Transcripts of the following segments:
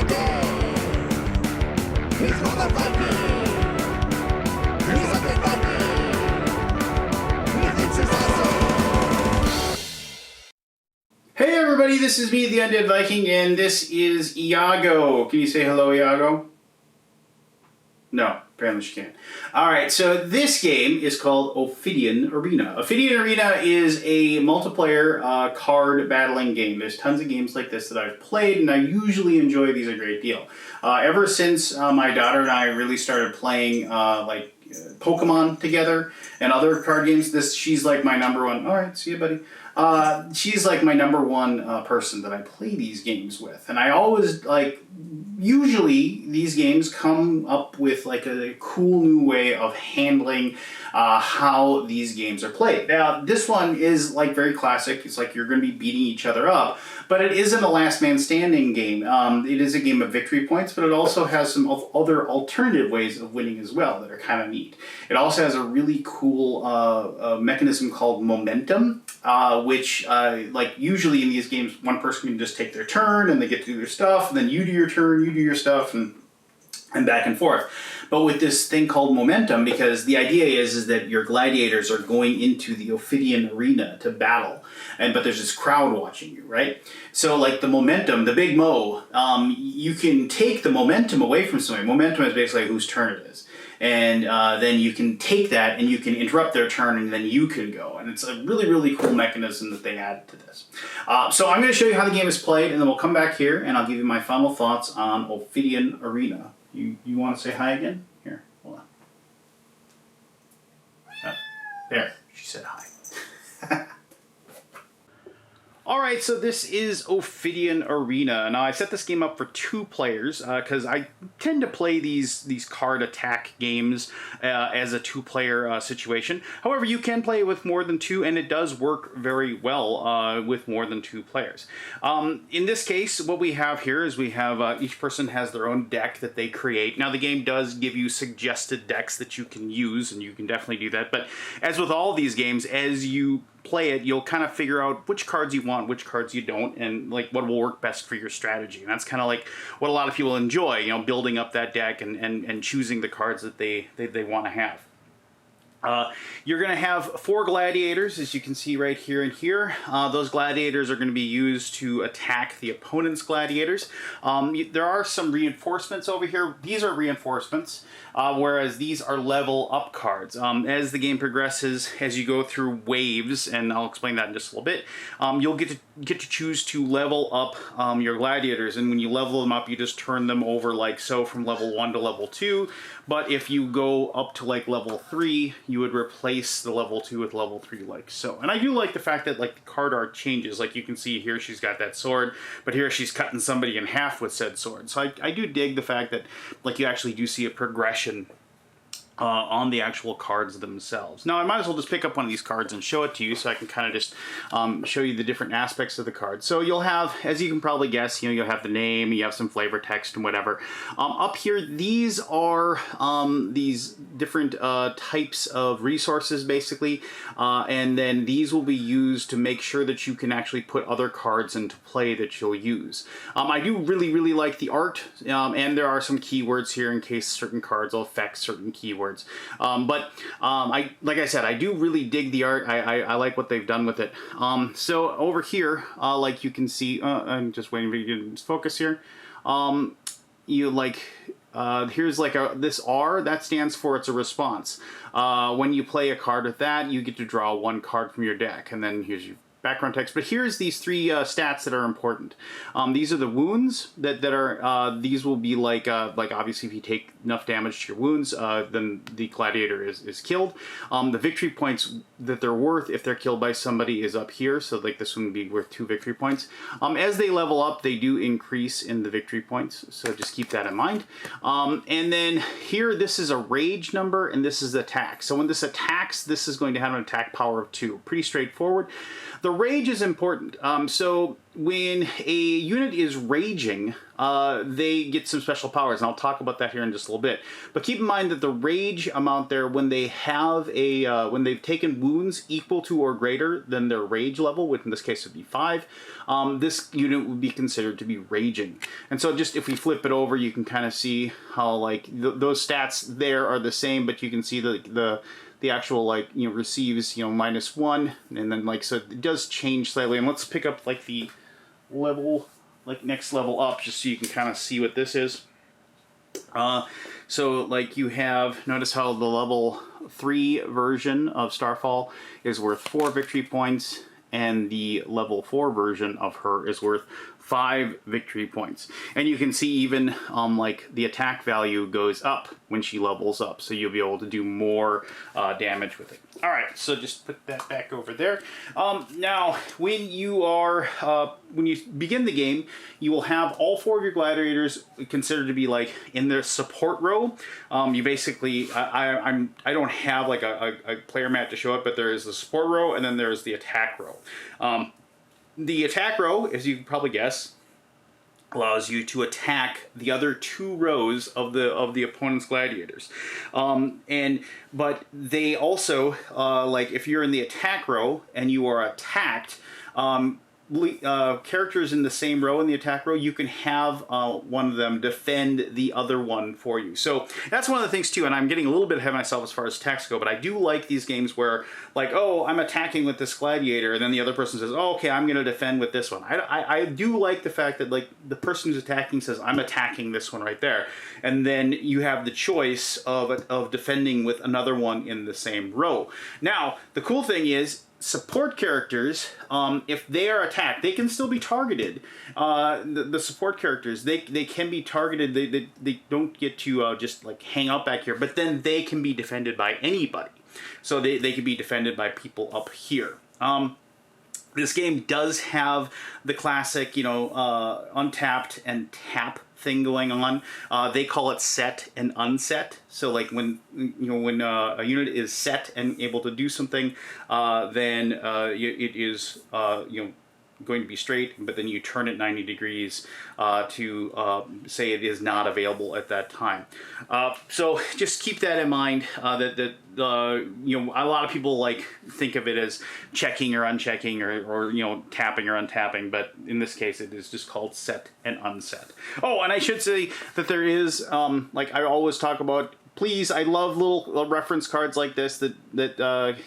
Hey everybody, this is me, the Undead Viking, and this is Iago. Can you say hello, Iago? No, apparently she can't. Alright, so this game is called Ophidian Arena. Ophidian Arena is a multiplayer card battling game. There's tons of games like this that I've played, and I usually enjoy these a great deal. Ever since my daughter and I really started playing Pokemon together and other card games, she's like my number one. Alright, see you, buddy. She's like my number one person that I play these games with. And I always, usually these games come up with like a cool new way of handling how these games are played. Now, this one is like very classic. It's like you're going to be beating each other up, but it isn't a last man standing game. It is a game of victory points, but it also has some other alternative ways of winning as well that are kind of neat. It also has a really cool mechanism called momentum, which usually in these games, one person can just take their turn and they get to do their stuff, and then you do your turn, you do your stuff, and back and forth. But with this thing called momentum, because the idea is that your gladiators are going into the Ophidian arena to battle, but there's this crowd watching you, right? So like the momentum, the big mo, you can take the momentum away from somebody. Momentum is basically whose turn it is. And then you can take that and you can interrupt their turn and then you can go. And it's a really, really cool mechanism that they added to this. So I'm going to show you how the game is played, and then we'll come back here and I'll give you my final thoughts on Ophidian Arena. You want to say hi again? Here, hold on. There, she said hi. Alright, so this is Ophidian Arena. Now, I set this game up for 2 players because I tend to play these card attack games as a 2-player situation. However, you can play it with more than 2, and it does work very well with more than 2 players. In this case, what we have here is we have each person has their own deck that they create. Now, the game does give you suggested decks that you can use, and you can definitely do that. But as with all these games, as you play it, you'll kind of figure out which cards you want, which cards you don't, and like what will work best for your strategy. And that's kind of like what a lot of people enjoy, you know, building up that deck and choosing the cards that they want to have. You're going to have 4 gladiators, as you can see right here and here. Those gladiators are going to be used to attack the opponent's gladiators. There are some reinforcements over here. These are reinforcements, whereas these are level up cards. As the game progresses, as you go through waves, and I'll explain that in just a little bit, you'll get to choose to level up your gladiators. And when you level them up, you just turn them over like so from level 1 to level 2. But if you go up to like level 3, you would replace the level 2 with level 3 like so. And I do like the fact that like the card art changes. Like you can see here she's got that sword, but here she's cutting somebody in half with said sword. So I do dig the fact that like you actually do see a progression on the actual cards themselves. Now I might as well just pick up one of these cards and show it to you so I can kind of just show you the different aspects of the card. So you'll have, as you can probably guess, you know, you'll have the name, you have some flavor text and whatever. Up here, these are these different types of resources basically, and then these will be used to make sure that you can actually put other cards into play that you'll use. I do really like the art, and there are some keywords here in case certain cards will affect certain keywords. Like I said, I do really dig the art. I like what they've done with it. So over here, like you can see, I'm just waiting for you to focus here. Here's like this R, that stands for it's a response. When you play a card with that, you get to draw 1 card from your deck, and then here's your background text. But here's these 3 stats that are important. These are the wounds that are, these will be like obviously if you take enough damage to your wounds, then the gladiator is killed. The victory points that they're worth if they're killed by somebody is up here. So like this one would be worth 2 victory points. As they level up, they do increase in the victory points. So just keep that in mind. And then here, this is a rage number and this is attack. So when this attacks, this is going to have an attack power of 2. Pretty straightforward. The rage is important. So when a unit is raging, they get some special powers, and I'll talk about that here in just a little bit. But keep in mind that the rage amount there, when they have a when they've taken wounds equal to or greater than their rage level, which in this case would be 5, this unit would be considered to be raging. And so just if we flip it over, you can kind of see how like those stats there are the same, but you can see the actual, like, you know, receives, you know, -1, and then, like, so it does change slightly. And let's pick up, like, the level, like, next level up, just so you can kind of see what this is. So, like, you have, notice how the level 3 version of Starfall is worth 4 victory points, and the level 4 version of her is worth 5 victory points. And you can see even like the attack value goes up when she levels up, so you'll be able to do more damage with it. All right, so just put that back over there. Now, when you are when you begin the game, you will have all 4 of your gladiators considered to be like in their support row. You basically, I don't have like a player mat to show it, but there is the support row, and then there's the attack row. The attack row, as you can probably guess, allows you to attack the other 2 rows of the opponent's gladiators. But they also, like if you're in the attack row and you are attacked, characters in the same row in the attack row, you can have one of them defend the other one for you. So that's one of the things too, and I'm getting a little bit ahead of myself as far as attacks go, but I do like these games where, like, oh, I'm attacking with this gladiator, and then the other person says, oh, okay, I'm going to defend with this one. I do like the fact that, like, the person who's attacking says, I'm attacking this one right there, and then you have the choice of defending with another one in the same row. Now, the cool thing is, support characters, if they are attacked, they can still be targeted. The support characters, they can be targeted. They don't get to just like hang out back here, but then they can be defended by anybody. So they can be defended by people up here. This game does have the classic, you know, untapped and tap thing going on. They call it set and unset. So like when, you know, when a unit is set and able to do something, then it is, you know, going to be straight, but then you turn it 90 degrees to say it is not available at that time. So just keep that in mind, that you know, a lot of people like think of it as checking or unchecking, or you know, tapping or untapping, but in this case it is just called set and unset. Oh, and I should say that there is, like I always talk about, please, I love little reference cards like this that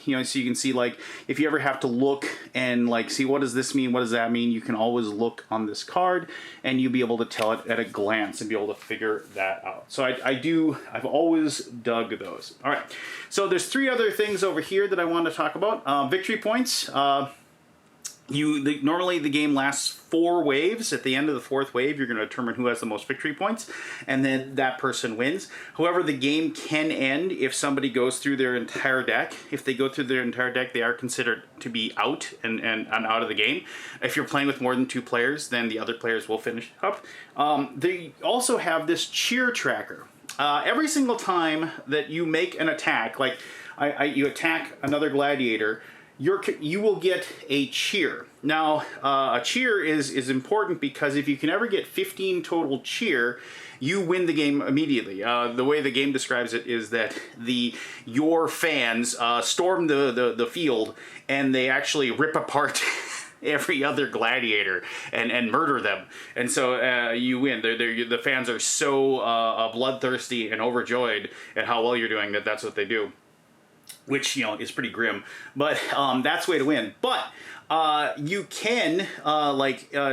you know, so you can see, like, if you ever have to look and like see what does this mean, what does that mean, you can always look on this card and you'll be able to tell it at a glance and be able to figure that out. So I've always dug those. All right, so there's 3 other things over here that I want to talk about. Victory points. Normally the game lasts 4 waves. At the end of the 4th wave, you're going to determine who has the most victory points, and then that person wins. However, the game can end if somebody goes through their entire deck. If they go through their entire deck, they are considered to be out and out of the game. If you're playing with more than 2 players, then the other players will finish up. They also have this cheer tracker. Every single time that you make an attack, like you attack another gladiator, you will get a cheer. Now, a cheer is important because if you can ever get 15 total cheer, you win the game immediately. The way the game describes it is that your fans storm the field and they actually rip apart every other gladiator and murder them, and so you win. The fans are so bloodthirsty and overjoyed at how well you're doing that's what they do. Which, you know, is pretty grim, but that's the way to win. But you can,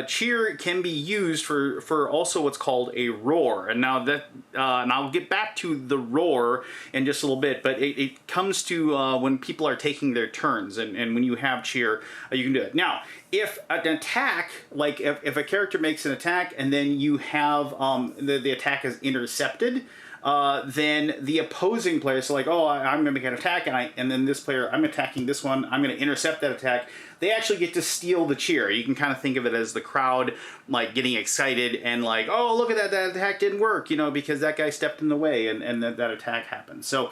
cheer can be used for also what's called a roar. And now and I'll get back to the roar in just a little bit, but it comes to when people are taking their turns, and when you have cheer, you can do it. Now, if an attack, like if a character makes an attack and then you have the attack is intercepted, then the opposing player, so like, oh, I'm going to make an attack, and then this player, I'm attacking this one, I'm going to intercept that attack. They actually get to steal the cheer. You can kind of think of it as the crowd like getting excited and like, oh, look at that, that attack didn't work, you know, because that guy stepped in the way and that attack happened. So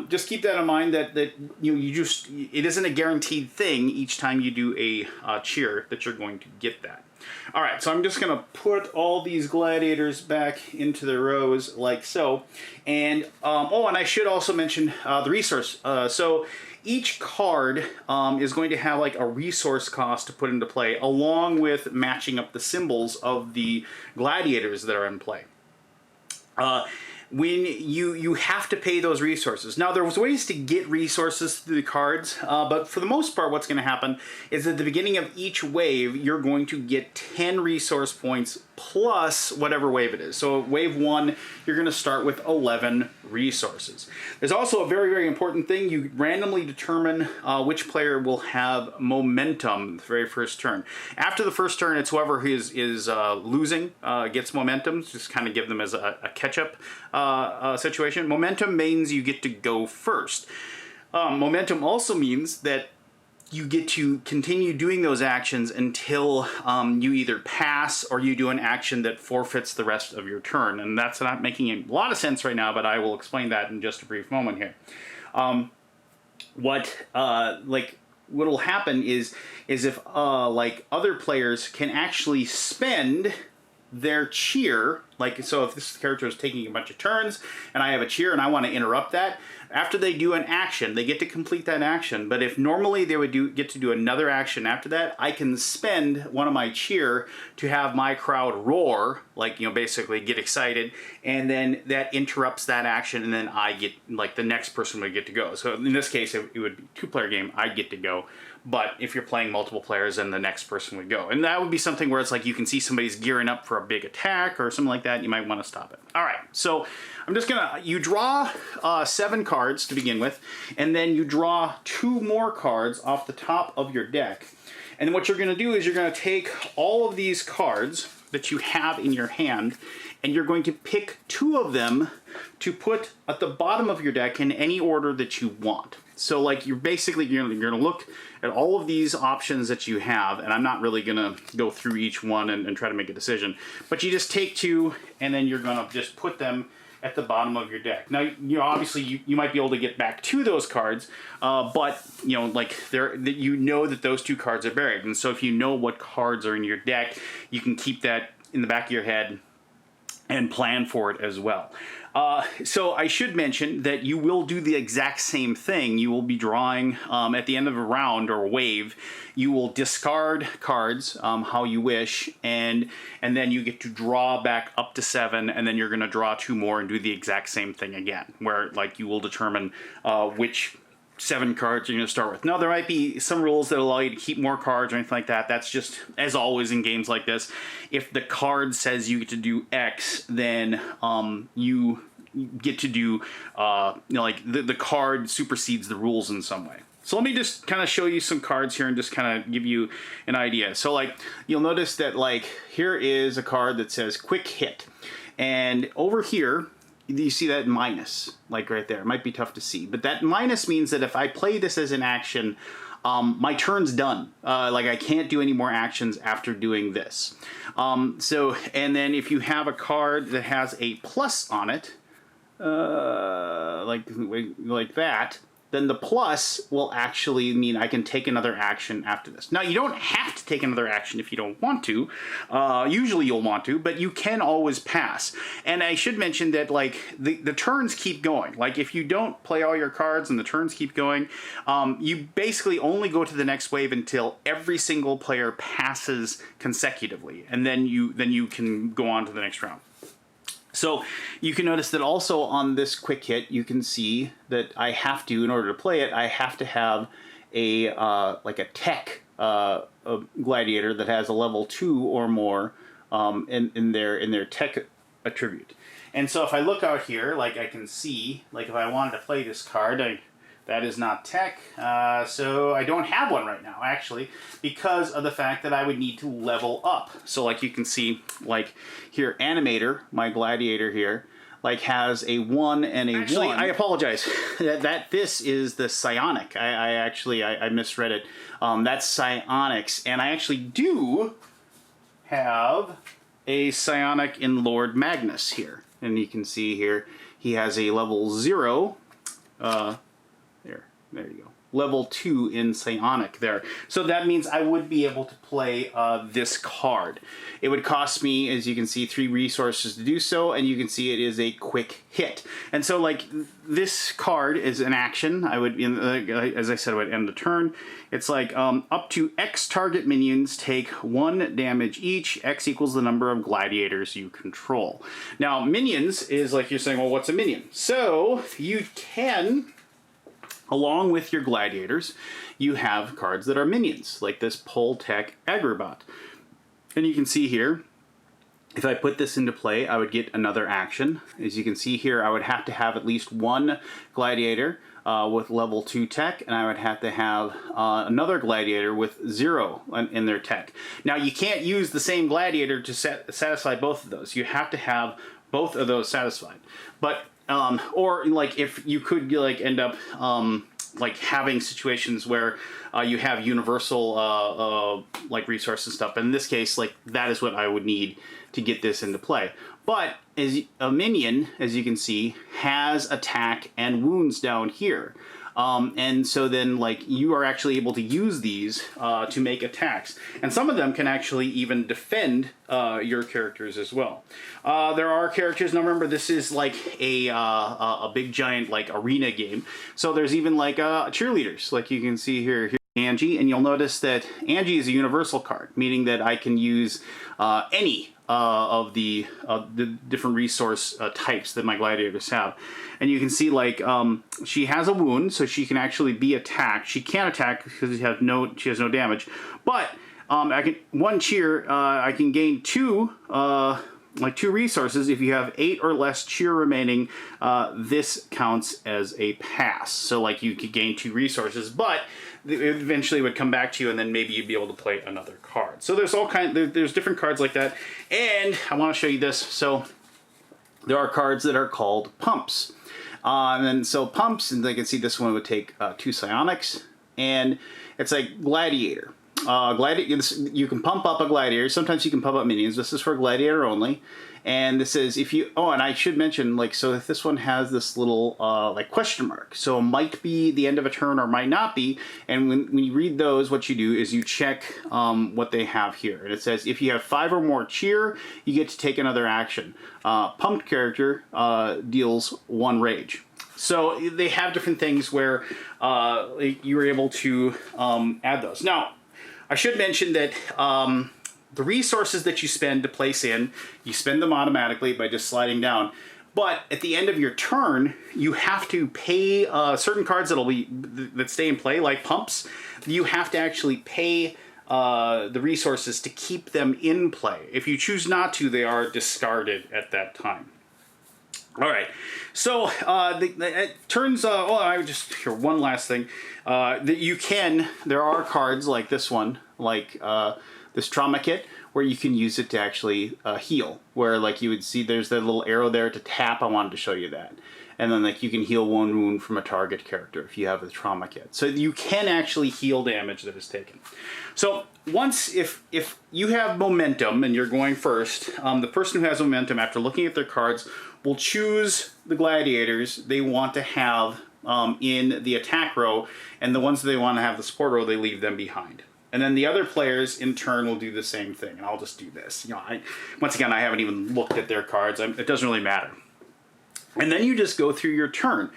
just keep that in mind that you just, it isn't a guaranteed thing each time you do a cheer that you're going to get that. All right, so I'm just going to put all these gladiators back into their rows like so. And, and I should also mention the resource. So each card is going to have like a resource cost to put into play, along with matching up the symbols of the gladiators that are in play. When you have to pay those resources. Now, there's ways to get resources through the cards, but for the most part, what's going to happen is at the beginning of each wave, you're going to get 10 resource points plus whatever wave it is. So wave 1, you're going to start with 11 resources. There's also a very, very important thing. You randomly determine which player will have momentum the very first turn. After the first turn, it's whoever is losing gets momentum. Just kind of give them as a catch-up situation. Momentum means you get to go first. Momentum also means that you get to continue doing those actions until you either pass or you do an action that forfeits the rest of your turn. And that's not making a lot of sense right now, but I will explain that in just a brief moment here. What'll happen is if like other players can actually spend their cheer, like, so if this character is taking a bunch of turns and I have a cheer and I want to interrupt that, after they do an action, they get to complete that action. But if normally they would get to do another action after that, I can spend one of my cheer to have my crowd roar, like, you know, basically get excited, and then that interrupts that action, and then I get, like, the next person would get to go. So in this case, it would be a two-player game, I'd get to go. But if you're playing multiple players, then the next person would go. And that would be something where it's like you can see somebody's gearing up for a big attack or something like that, and you might want to stop it. All right, so I'm just gonna, you draw 7 cards to begin with, and then you draw 2 more cards off the top of your deck. And what you're gonna do is you're gonna take all of these cards that you have in your hand, and you're going to pick 2 of them to put at the bottom of your deck in any order that you want. So like you're gonna look at all of these options that you have, and I'm not really gonna go through each one and try to make a decision, but you just take 2 and then you're gonna just put them at the bottom of your deck. Now, you know, obviously you might be able to get back to those cards, but you know, like you know that those 2 cards are buried, and so if you know what cards are in your deck, you can keep that in the back of your head and plan for it as well. So I should mention that you will do the exact same thing. You will be drawing at the end of a round or a wave. You will discard cards how you wish, and then you get to draw back up to 7, and then you're going to draw 2 more and do the exact same thing again, where like you will determine which 7 cards you're going to start with. Now, there might be some rules that allow you to keep more cards or anything like that. That's just, as always in games like this, if the card says you get to do X, then you get to do, you know, like the card supersedes the rules in some way. So let me just kind of show you some cards here and just kind of give you an idea. So like, you'll notice that like here is a card that says Quick Hit. And over here, you see that minus, like right there. It might be tough to see, but that minus means that if I play this as an action, my turn's done. Like I can't do any more actions after doing this. And then if you have a card that has a plus on it, like that, then the plus will actually mean I can take another action after this. Now, you don't have to take another action if you don't want to. Usually you'll want to, but you can always pass. And I should mention that like the turns keep going. Like if you don't play all your cards and the turns keep going, you basically only go to the next wave until every single player passes consecutively. And then you can go on to the next round. So you can notice that also on this Quick Hit, you can see that I have to, in order to play it, I have to have a like a tech a gladiator that has a level 2 or more in their tech attribute. And so if I look out here, like I can see, like if I wanted to play this card, that is not tech, so I don't have one right now, actually, because of the fact that I would need to level up. So like you can see, like here, Animator, my gladiator here, like has a 1 and a 1. I apologize. This is the psionic. I misread it. That's psionics, and I actually do have a psionic in Lord Magnus here, and you can see here he has a level 0. There you go. Level 2 in Psionic there. So that means I would be able to play this card. It would cost me, as you can see, 3 resources to do so, and you can see it is a quick hit. And so, like, this card is an action. I would, as I said, I would end the turn. It's like up to X target minions take 1 damage each. X equals the number of gladiators you control. Now, minions is like you're saying, well, what's a minion? So you can, along with your gladiators, you have cards that are minions, like this Poltech Agribot. And you can see here, if I put this into play, I would get another action. As you can see here, I would have to have at least 1 gladiator with level 2 tech, and I would have to have another gladiator with 0 in their tech. Now, you can't use the same gladiator to satisfy both of those. You have to have both of those satisfied. But or like if you could like end up like having situations where you have universal like resources and stuff. But in this case, like that is what I would need to get this into play. But as a minion, as you can see, has attack and wounds down here. And so then like you are actually able to use these to make attacks, and some of them can actually even defend your characters as well. There are characters, now remember this is like a big giant like arena game, so there's even like cheerleaders, like you can see here. Angie, and you'll notice that Angie is a universal card, meaning that I can use any of the different resource types that my gladiators have. And you can see like she has a wound, so she can actually be attacked. She can't attack because she has no damage. But I can 1 cheer. I can gain 2 like 2 resources. If you have 8 or less cheer remaining, this counts as a pass. So like you could gain 2 resources, but it eventually would come back to you, and then maybe you'd be able to play another card. So there's all there's different cards like that, and I want to show you this. So there are cards that are called pumps, and then so pumps, and I can see this one would take 2 psionics, and it's like gladiator. You can pump up a gladiator. Sometimes you can pump up minions. This is for gladiator only. And this is if you, and I should mention, like, so if this one has this little, like, question mark. So it might be the end of a turn or might not be. And when you read those, what you do is you check what they have here. And it says if you have 5 or more cheer, you get to take another action. Pumped character deals 1 rage. So they have different things where you were able to add those. Now, I should mention that the resources that you spend to place in, you spend them automatically by just sliding down. But at the end of your turn, you have to pay certain cards that stay in play, like pumps. You have to actually pay the resources to keep them in play. If you choose not to, they are discarded at that time. All right, so it turns. Oh, I would just hear one last thing. That you can. There are cards like this one, like this trauma kit, where you can use it to actually heal. Where like you would see, there's that little arrow there to tap. I wanted to show you that, and then like you can heal 1 wound from a target character if you have the trauma kit. So you can actually heal damage that is taken. So once, if you have momentum and you're going first, the person who has momentum, after looking at their cards, will choose the gladiators they want to have in the attack row, and the ones that they want to have the support row, they leave them behind. And then the other players, in turn, will do the same thing. And I'll just do this. You know, once again, I haven't even looked at their cards. It doesn't really matter. And then you just go through your turn,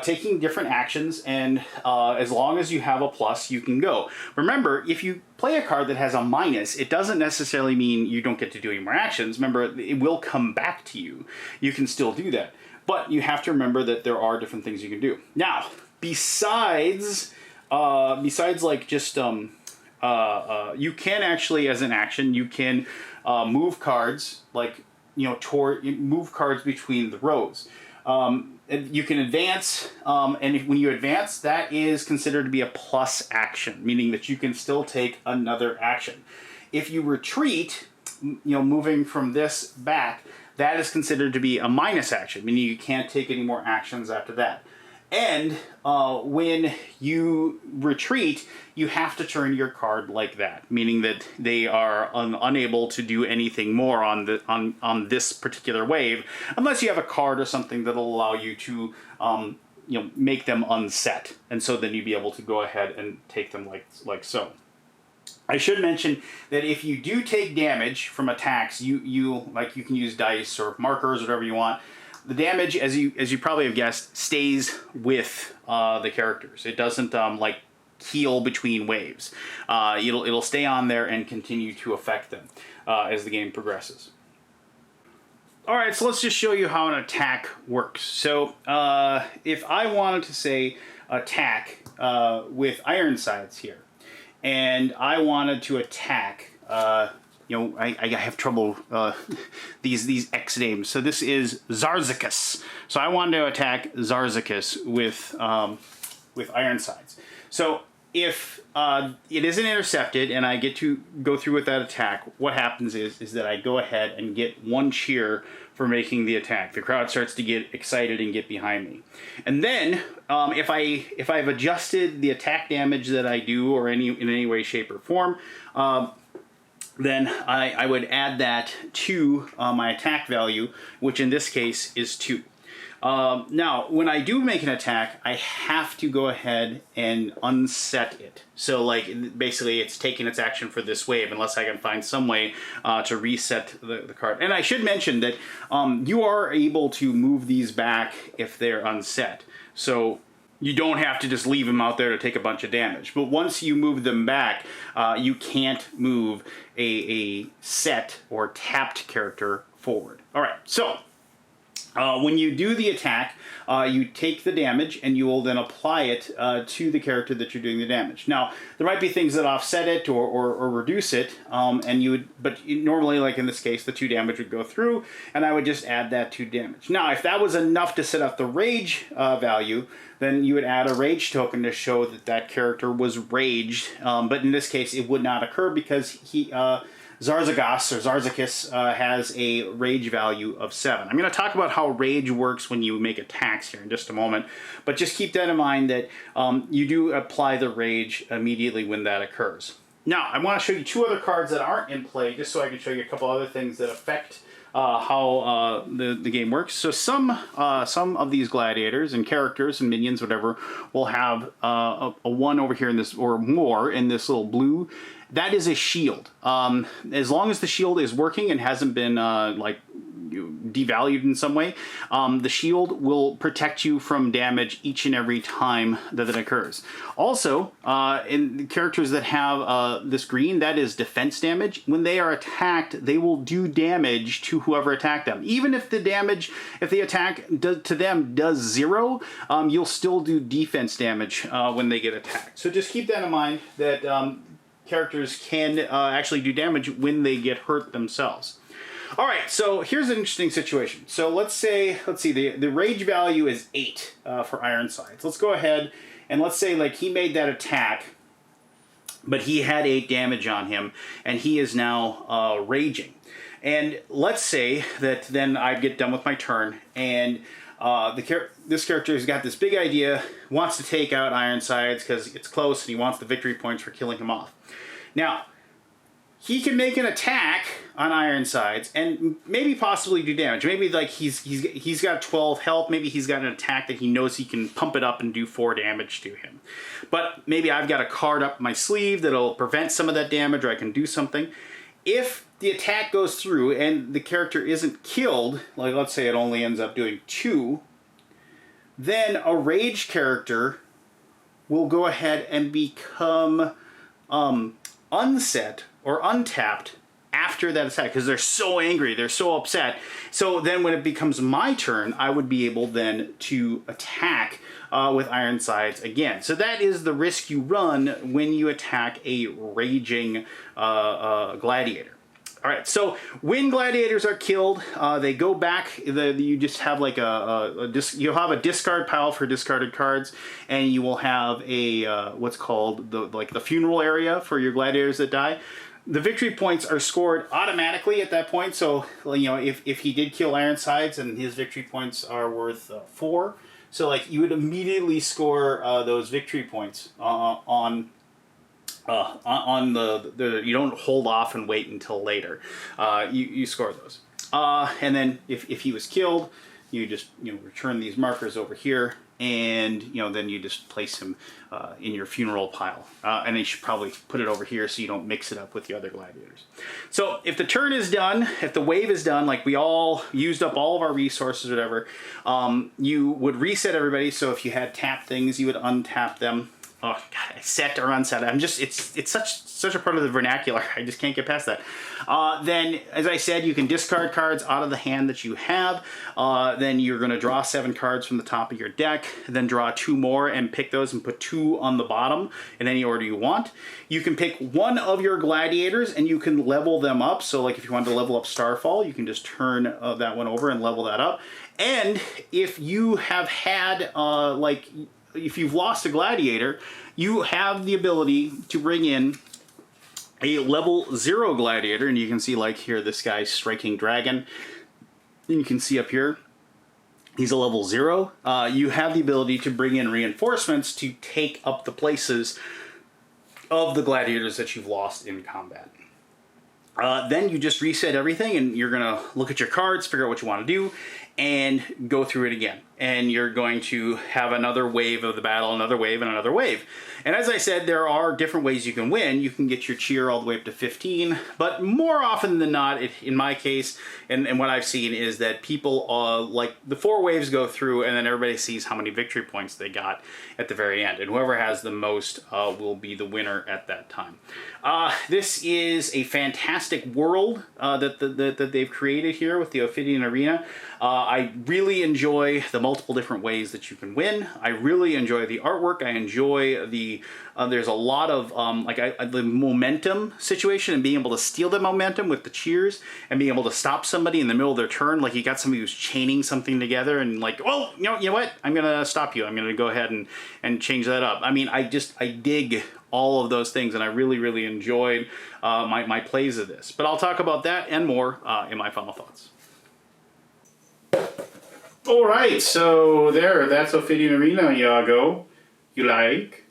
taking different actions, and as long as you have a plus, you can go. Remember, if you play a card that has a minus, it doesn't necessarily mean you don't get to do any more actions. Remember, it will come back to you. You can still do that. But you have to remember that there are different things you can do. Now, besides like just, you can actually, as an action, you can move cards, like, you know, move cards between the rows. You can advance, and when you advance, that is considered to be a plus action, meaning that you can still take another action. If you retreat, you know, moving from this back, that is considered to be a minus action, meaning you can't take any more actions after that. And when you retreat, you have to turn your card like that, meaning that they are unable to do anything more on this particular wave, unless you have a card or something that'll allow you to make them unset, and so then you'd be able to go ahead and take them like so. I should mention that if you do take damage from attacks, you can use dice or markers, whatever you want. The damage, as you probably have guessed, stays with the characters. It doesn't heal between waves. It'll stay on there and continue to affect them as the game progresses. All right, so let's just show you how an attack works. So if I wanted to say attack with Ironsides here, and I wanted to attack, I have trouble these X names. So this is Zarzicus. So I wanted to attack Zarzicus with Ironsides. So if it isn't intercepted and I get to go through with that attack, what happens is that I go ahead and get 1 cheer for making the attack. The crowd starts to get excited and get behind me. And then if I've adjusted the attack damage that I do or in any way, shape, or form, then I would add that to my attack value, which in this case is 2. Now, when I do make an attack, I have to go ahead and unset it. So, basically, it's taking its action for this wave, unless I can find some way to reset the card. And I should mention that you are able to move these back if they're unset. So you don't have to just leave them out there to take a bunch of damage. But once you move them back, you can't move a set or tapped character forward. All right, so when you do the attack, you take the damage and you will then apply it to the character that you're doing the damage. Now, there might be things that offset it or reduce it, but normally, like in this case, the 2 damage would go through, and I would just add that 2 damage. Now, if that was enough to set up the rage value, then you would add a rage token to show that character was raged, but in this case, it would not occur because Zarzicus has a rage value of 7. I'm going to talk about how rage works when you make attacks here in just a moment, but just keep that in mind that you do apply the rage immediately when that occurs. Now, I want to show you 2 other cards that aren't in play, just so I can show you a couple other things that affect how the game works. So some of these gladiators and characters and minions, whatever, will have a 1 over here in this, or more in this little blue. That is a shield. As long as the shield is working and hasn't been devalued in some way, the shield will protect you from damage each and every time that it occurs. Also, in the characters that have this green, that is defense damage. When they are attacked, they will do damage to whoever attacked them. Even if the attack to them does 0, you'll still do defense damage when they get attacked. So just keep that in mind, that characters can actually do damage when they get hurt themselves. All right, so here's an interesting situation. So let's see, the rage value is 8 for Ironsides. Let's go ahead and let's say he made that attack, but he had 8 damage on him, and he is now raging. And let's say that then I get done with my turn, and this character has got this big idea, wants to take out Ironsides because it's close, and he wants the victory points for killing him off. Now, he can make an attack on Ironsides and maybe possibly do damage. Maybe he's got 12 health. Maybe he's got an attack that he knows he can pump it up and do 4 damage to him. But maybe I've got a card up my sleeve that'll prevent some of that damage, or I can do something. If the attack goes through and the character isn't killed, let's say it only ends up doing 2, then a rage character will go ahead and become unset or untapped after that attack, because they're so angry, they're so upset. So then when it becomes my turn, I would be able then to attack with Ironsides again. So that is the risk you run when you attack a raging gladiator. All right, so when gladiators are killed, they go back. You just have you'll have a discard pile for discarded cards, and you will have a what's called the funeral area for your gladiators that die. the victory points are scored automatically at that point. So, you know, if he did kill Ironsides and his victory points are worth 4, so like you would immediately score those victory points on the you don't hold off and wait until later. You score those. And then if he was killed, you just, you know, return these markers over here, and, you know, then you just place him in your funeral pile. And you should probably put it over here so you don't mix it up with the other gladiators. So if the turn is done, if the wave is done, like we all used up all of our resources or whatever, you would reset everybody. So if you had tapped things, you would untap them. Oh God, set or unset. I'm just, it's such a part of the vernacular. I just can't get past that. Then, as I said, you can discard cards out of the hand that you have. Then you're going to draw 7 cards from the top of your deck. Then draw 2 more and pick those and put 2 on the bottom in any order you want. You can pick one of your gladiators and you can level them up. So like if you wanted to level up Starfall, you can just turn that one over and level that up. And if you have had if you've lost a gladiator, you have the ability to bring in a level 0 gladiator, and you can see like here this guy's Striking Dragon. And you can see up here he's a level 0. You have the ability to bring in reinforcements to take up the places of the gladiators that you've lost in combat. Then you just reset everything, and you're gonna look at your cards, figure out what you want to do, and go through it again. And you're going to have another wave of the battle, another wave, and another wave. And as I said, there are different ways you can win. You can get your cheer all the way up to 15, but more often than not, in my case, and what I've seen is that people, like the 4 waves go through, and then everybody sees how many victory points they got at the very end. And whoever has the most will be the winner at that time. This is a fantastic world that they've created here with the Ophidian Arena. I really enjoy the multiple different ways that you can win. I really enjoy the artwork. I enjoy the there's a lot of the momentum situation and being able to steal the momentum with the cheers and being able to stop somebody in the middle of their turn. Like you got somebody who's chaining something together and like, well, you know what? I'm gonna stop you. I'm gonna go ahead and change that up. I mean, I dig all of those things, and I really enjoyed my plays of this. But I'll talk about that and more in my final thoughts. All right, so that's Ophidian Arena, Iago. You like?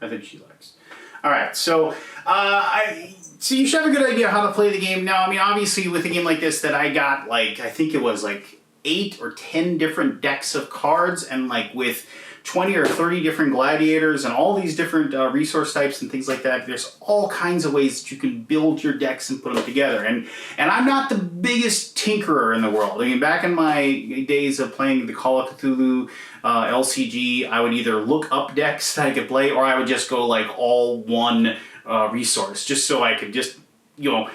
I think she likes. All right, so so you should have a good idea how to play the game. Now, I mean, obviously with a game like this that I got, like, I think it was like 8 or 10 different decks of cards, and like with 20 or 30 different gladiators and all these different resource types and things like that. There's all kinds of ways that you can build your decks and put them together. And I'm not the biggest tinkerer in the world. I mean, back in my days of playing the Call of Cthulhu LCG, I would either look up decks that I could play, or I would just go like all one resource, just so I could just, you know,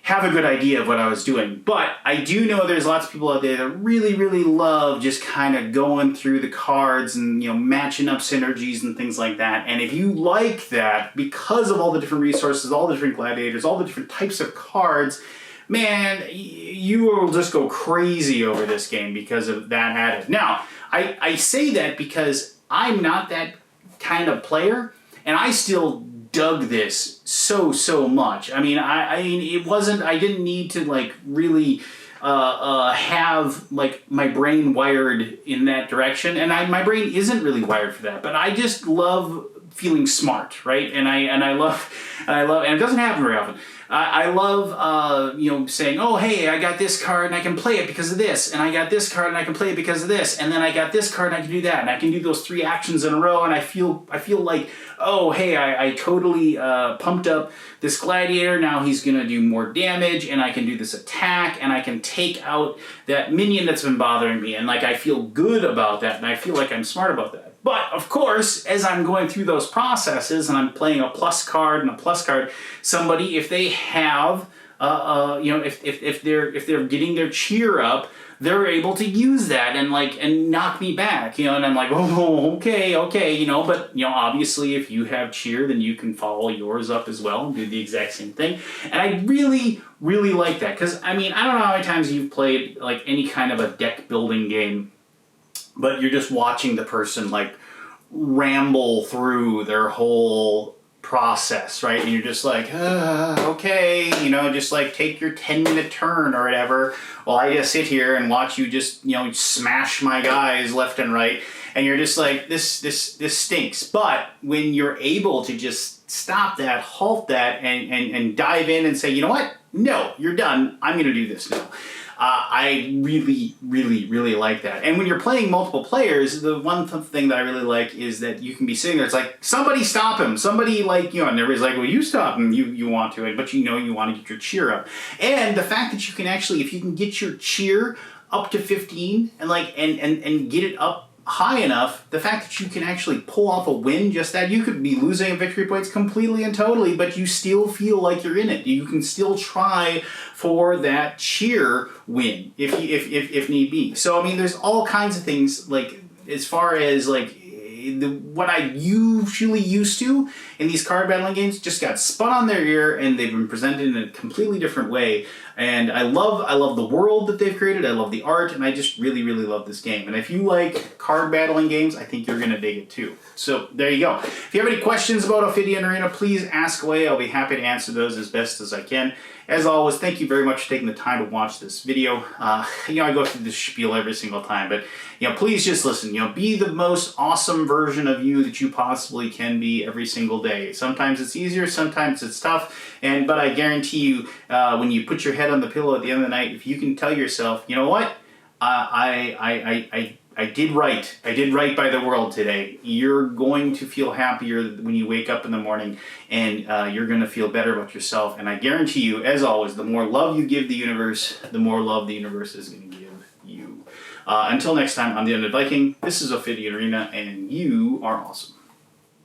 have a good idea of what I was doing. But I do know there's lots of people out there that really love just kind of going through the cards and, you know, matching up synergies and things like that. And if you like that, because of all the different resources, all the different gladiators, all the different types of cards, man, you will just go crazy over this game because of that added. Now, I say that because I'm not that kind of player, and I still dug this so much. I mean, I mean, it wasn't, I didn't need to like really have like my brain wired in that direction, and my brain isn't really wired for that, but I just love feeling smart, right? And I love, and it doesn't happen very often. I love, you know, saying, oh, hey, I got this card and I can play it because of this, and I got this card and I can play it because of this, and then I got this card and I can do that, and I can do those 3 actions in a row, and I feel like, oh, hey, I totally pumped up this gladiator, now he's going to do more damage, and I can do this attack, and I can take out that minion that's been bothering me, and like I feel good about that, and I feel like I'm smart about that. But, of course, as I'm going through those processes and I'm playing a plus card and a plus card, somebody, if they have, you know, if they're getting their cheer up, they're able to use that and knock me back, you know, and I'm like, oh, okay, you know, but, you know, obviously if you have cheer, then you can follow yours up as well and do the exact same thing. And I really like that, because, I mean, I don't know how many times you've played, like, any kind of a deck building game, but you're just watching the person like ramble through their whole process, right? And you're just like, okay, you know, just like take your 10-minute turn or whatever, while I just sit here and watch you just, you know, smash my guys left and right. And you're just like, this stinks. But when you're able to just stop that, halt that, and dive in and say, you know what? No, you're done. I'm going to do this now. I really, really, really like that. And when you're playing multiple players, the one thing that I really like is that you can be sitting there. It's like, somebody stop him. Somebody, like, you know, and everybody's like, well, you stop him. You want to, but you know you want to get your cheer up. And the fact that you can actually, if you can get your cheer up to 15 and like and get it up high enough, the fact that you can actually pull off a win, just that, you could be losing victory points completely and totally, but you still feel like you're in it. You can still try for that cheer win if need be. So I mean, there's all kinds of things, like as far as like what I usually used to in these card battling games just got spun on their ear, and they've been presented in a completely different way. And I love the world that they've created. I love the art, and I just really, really love this game. And if you like card battling games, I think you're going to dig it too. So there you go. If you have any questions about Ophidian Arena, please ask away. I'll be happy to answer those as best as I can. As always, thank you very much for taking the time to watch this video. You know, I go through this spiel every single time, but you know, please just listen. You know, be the most awesome version of you that you possibly can be every single day. Sometimes it's easier, sometimes it's tough, but I guarantee you, when you put your head on the pillow at the end of the night, if you can tell yourself, you know what, I did right. I did right by the world today. You're going to feel happier when you wake up in the morning, and you're going to feel better about yourself. And I guarantee you, as always, the more love you give the universe, the more love the universe is going to give you. Until next time, I'm the Undead Viking. This is Ophidian Arena, and you are awesome.